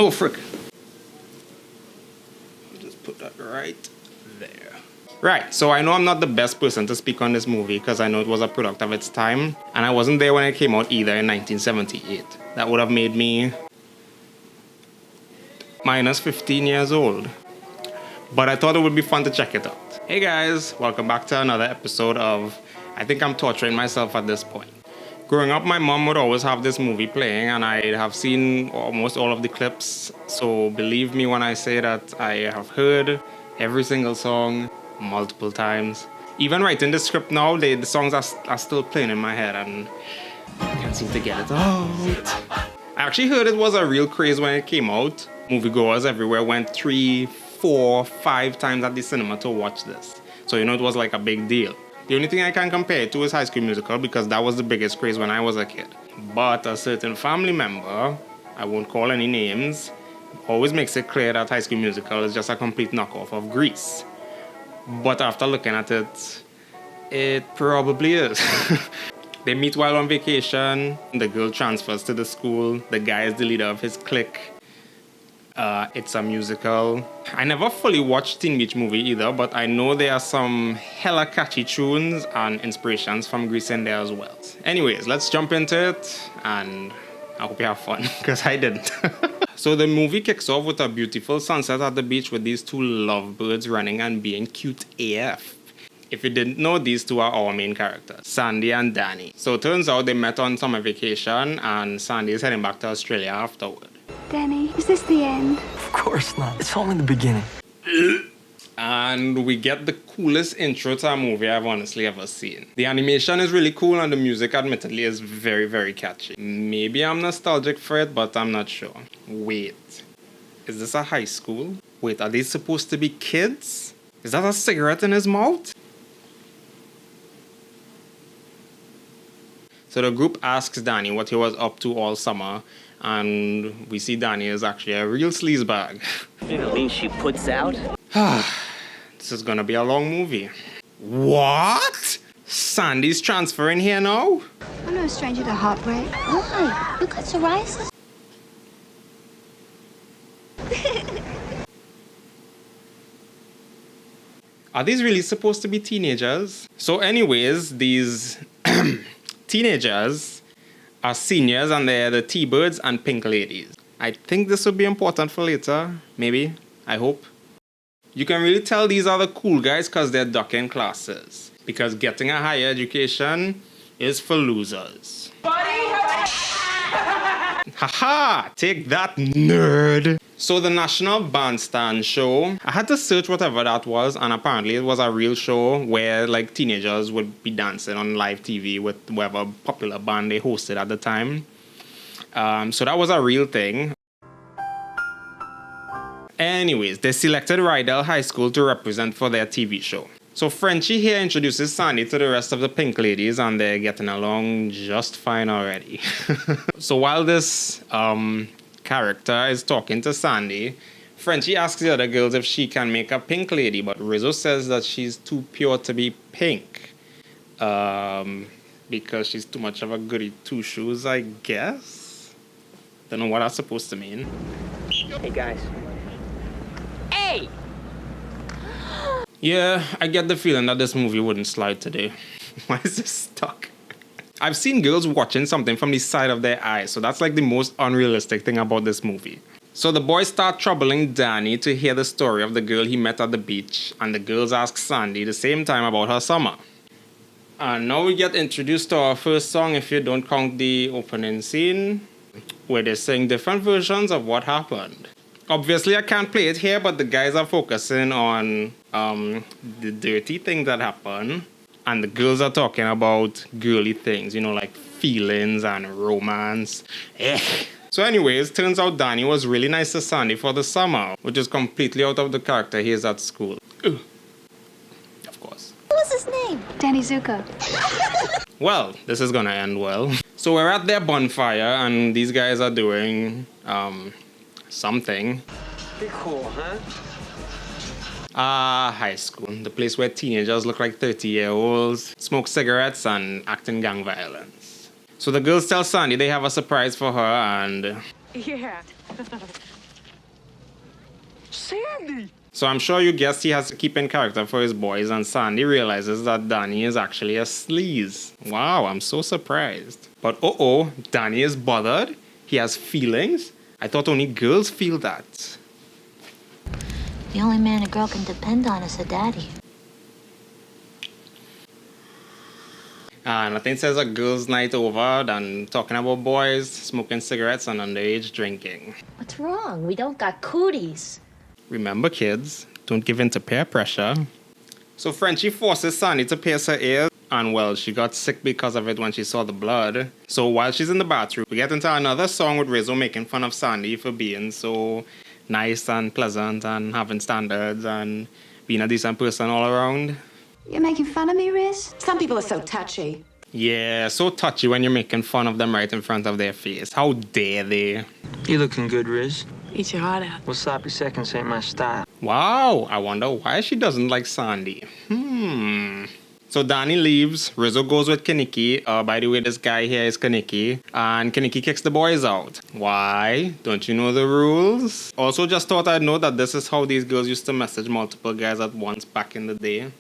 Oh, frick. I'll just put that right there. Right, so I know I'm not the best person to speak on this movie because I know it was a product of its time, and I wasn't there when it came out either in 1978. That would have made me minus 15 years old. But I thought it would be fun to check it out. Hey guys, welcome back to another episode of I think I'm torturing myself at this point. Growing up, my mom would always have this movie playing, and I have seen almost all of the clips, so believe me when I say that I have heard every single song multiple times. Even writing the script now, the songs are still playing in my head, and I can't seem to get it out. I actually heard it was a real craze when it came out. Moviegoers everywhere went 3, 4, 5 times at the cinema to watch this. So you know it was like a big deal. The only thing I can compare it to is High School Musical because that was the biggest craze when I was a kid. But a certain family member, I won't call any names, always makes it clear that High School Musical is just a complete knockoff of Grease. But after looking at it, it probably is. They meet while on vacation, the girl transfers to the school, the guy is the leader of his clique. It's a musical. I never fully watched Teen Beach Movie either, but I know there are some hella catchy tunes and inspirations from Grease in there as well. Anyways, let's jump into it, and I hope you have fun, because I didn't. So the movie kicks off with a beautiful sunset at the beach with these two lovebirds running and being cute AF. If you didn't know, these two are our main characters, Sandy and Danny. So it turns out they met on summer vacation, and Sandy is heading back to Australia afterward. Danny, is this the end? Of course not. It's only the beginning. And we get the coolest intro to a movie I've honestly ever seen. The animation is really cool and the music admittedly is very, very catchy. Maybe I'm nostalgic for it, but I'm not sure. Wait, is this a high school? Wait, are they supposed to be kids? Is that a cigarette in his mouth? So the group asks Danny what he was up to all summer, and we see Danny is actually a real sleazebag. At least she puts out. This is gonna be a long movie. What? Sandy's transferring here now? I'm no stranger to heartbreak. Why? You got psoriasis? Are these really supposed to be teenagers? So anyways, these teenagers are seniors and they're the T-Birds and Pink Ladies. I think this will be important for later. Maybe. I hope. You can really tell these are the cool guys because they're ducking classes. Because getting a higher education is for losers. Haha! Take that, nerd! So the National Bandstand Show, I had to search whatever that was, and apparently it was a real show where like teenagers would be dancing on live TV with whatever popular band they hosted at the time. So that was a real thing. Anyways, they selected Rydell High School to represent for their TV show. So Frenchie here introduces Sandy to the rest of the Pink Ladies, and they're getting along just fine already. So while this character is talking to Sandy, Frenchie asks the other girls if she can make a pink lady, but Rizzo says that she's too pure to be pink. Because she's too much of a goody two-shoes, I guess? Don't know what that's supposed to mean. Hey guys. Hey! Yeah, I get the feeling that this movie wouldn't slide today. Why is this stuck? I've seen girls watching something from the side of their eyes, so that's like the most unrealistic thing about this movie. So the boys start troubling Danny to hear the story of the girl he met at the beach, and the girls ask Sandy the same time about her summer. And now we get introduced to our first song, if you don't count the opening scene, where they sing different versions of what happened. Obviously, I can't play it here, but the guys are focusing on the dirty thing that happened. And the girls are talking about girly things, you know, like feelings and romance. So anyways, turns out Danny was really nice to Sandy for the summer, which is completely out of the character he is at school. Of course. What was his name? Danny Zuko. Well, this is gonna end well. So we're at their bonfire, and these guys are doing something. Pretty cool, huh? High school. The place where teenagers look like 30-year-olds, smoke cigarettes, and act in gang violence. So the girls tell Sandy they have a surprise for her, and... Yeah. Sandy! So I'm sure you guessed he has to keep in character for his boys, and Sandy realizes that Danny is actually a sleaze. Wow, I'm so surprised. But Danny is bothered. He has feelings. I thought only girls feel that. The only man a girl can depend on is a daddy. Nothing says a girls' night over than talking about boys, smoking cigarettes, and underage drinking. What's wrong? We don't got cooties. Remember, kids, don't give in to peer pressure. So Frenchie forces Sandy to pierce her ears, and well, she got sick because of it when she saw the blood. So while she's in the bathroom, we get into another song with Rizzo making fun of Sandy for being so nice and pleasant and having standards and being a decent person all around. You're making fun of me, Riz? Some people are so touchy. Yeah, so touchy when you're making fun of them right in front of their face. How dare they? You looking good, Riz. Eat your heart out. Well, sloppy seconds ain't my style. Wow, I wonder why she doesn't like Sandy. So Danny leaves, Rizzo goes with Kaniki. By the way, this guy here is Kaniki. And Kaniki kicks the boys out. Why? Don't you know the rules? Also, just thought I'd know that this is how these girls used to message multiple guys at once back in the day.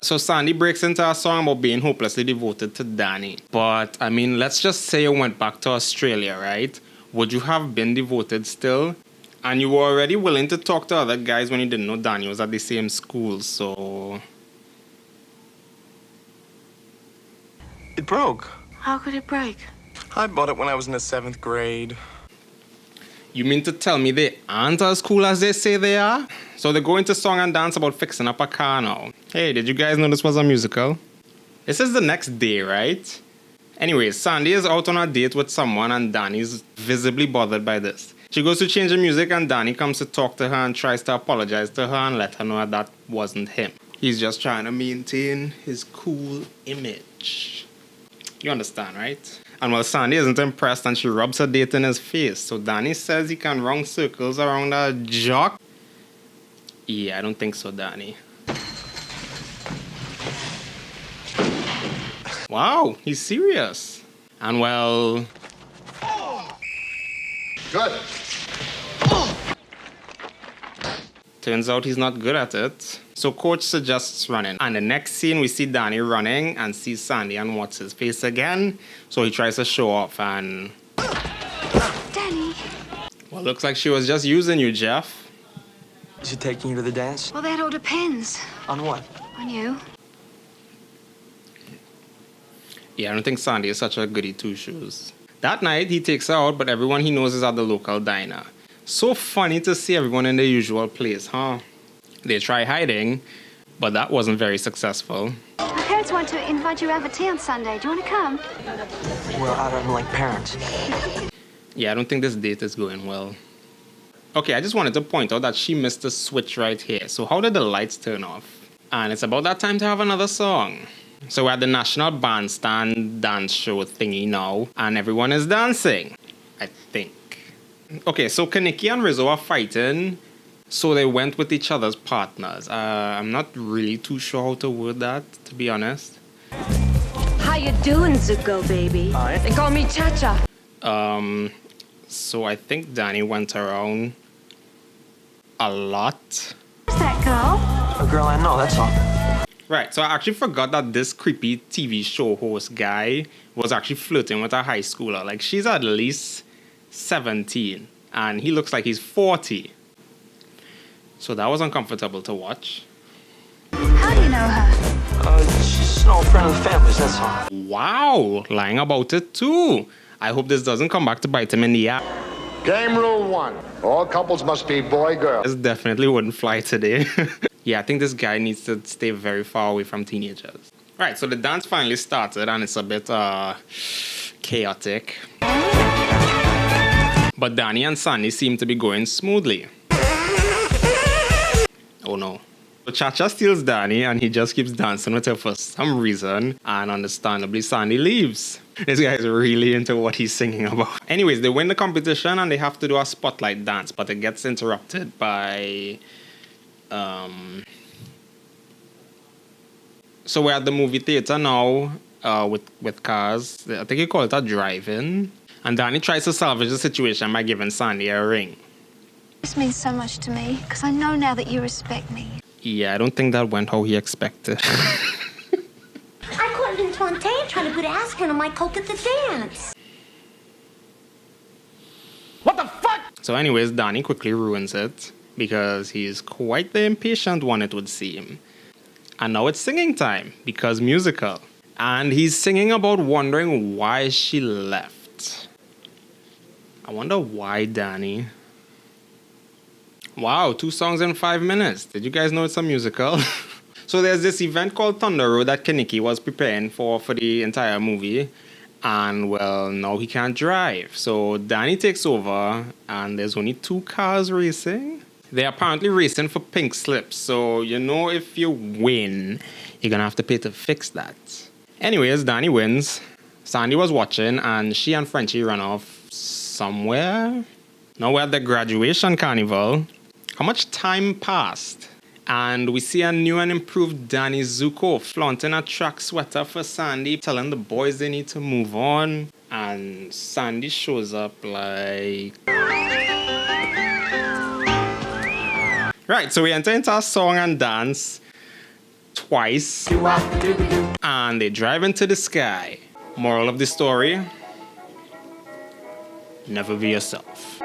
So Sandy breaks into a song about being hopelessly devoted to Danny. But, I mean, let's just say you went back to Australia, right? Would you have been devoted still? And you were already willing to talk to other guys when you didn't know Danny was at the same school, so... It broke. How could it break? I bought it when I was in the 7th grade. You mean to tell me they aren't as cool as they say they are? So they go into song and dance about fixing up a car now. Hey, did you guys know this was a musical? This is the next day, right? Anyways, Sandy is out on a date with someone and Danny's visibly bothered by this. She goes to change the music and Danny comes to talk to her and tries to apologize to her and let her know that wasn't him. He's just trying to maintain his cool image. You understand, right? And well, Sandy isn't impressed and she rubs her date in his face. So Danny says he can run circles around a jock. Yeah, I don't think so, Danny. Wow, he's serious. And well... Good. Turns out he's not good at it. So coach suggests running. And the next scene we see Danny running and sees Sandy and what's his face again. So he tries to show off and... Danny. Well, looks like she was just using you, Jeff. Is she taking you to the dance? Well, that all depends. On what? On you. Yeah, I don't think Sandy is such a goody two-shoes. That night, he takes her out, but everyone he knows is at the local diner. So funny to see everyone in their usual place, huh? They try hiding, but that wasn't very successful. My parents want to invite you over tea on Sunday. Do you want to come? Well, I don't like parents. Yeah, I don't think this date is going well. Okay, I just wanted to point out that she missed the switch right here. So how did the lights turn off? And it's about that time to have another song. So we're at the National Bandstand dance show thingy now, and everyone is dancing, I think. Okay, so Kaniki and Rizzo are fighting, so they went with each other's partners. I'm not really too sure how to word that, to be honest. How you doing, Zuko, baby? Hi. They call me Cha-Cha. So I think Danny went around a lot. Who's that girl? A girl I know, that's all. Right, so I actually forgot that this creepy TV show host guy was actually flirting with a high schooler. Like, she's at least 17, and he looks like he's 40. So that was uncomfortable to watch. How do you know her? She's an old friend of the family's, that's all. Wow, lying about it too. I hope this doesn't come back to bite him in the ass. Game rule 1. All couples must be boy-girl. This definitely wouldn't fly today. Yeah, I think this guy needs to stay very far away from teenagers. Right, so the dance finally started and it's a bit chaotic. But Danny and Sandy seem to be going smoothly. Oh no. So Cha-Cha steals Danny and he just keeps dancing with her for some reason. And understandably, Sandy leaves. This guy is really into what he's singing about. Anyways, they win the competition and they have to do a spotlight dance, but it gets interrupted by... So we're at the movie theater now with cars. I think you call it a drive-in. And Danny tries to salvage the situation by giving Sandy a ring. This means so much to me, because I know now that you respect me. Yeah, I don't think that went how he expected. I caught him in Fontaine trying to put aspirin on my coat at the dance. So anyways, Danny quickly ruins it because he's quite the impatient one, it would seem. And now it's singing time because musical. And he's singing about wondering why she left. I wonder why, Danny. Wow, 2 songs in 5 minutes. Did you guys know it's a musical? So there's this event called Thunder Road that Kaneki was preparing for the entire movie. And well, now he can't drive. So Danny takes over and there's only 2 cars racing. They're apparently racing for pink slips. So you know if you win, you're gonna have to pay to fix that. Anyways, Danny wins. Sandy was watching and she and Frenchie ran off somewhere. Now we're at the graduation carnival. How much time passed? And we see a new and improved Danny Zuko flaunting a track sweater for Sandy, telling the boys they need to move on. And Sandy shows up like... Right, so we enter into a song and dance twice. And they drive into the sky. Moral of the story, never be yourself.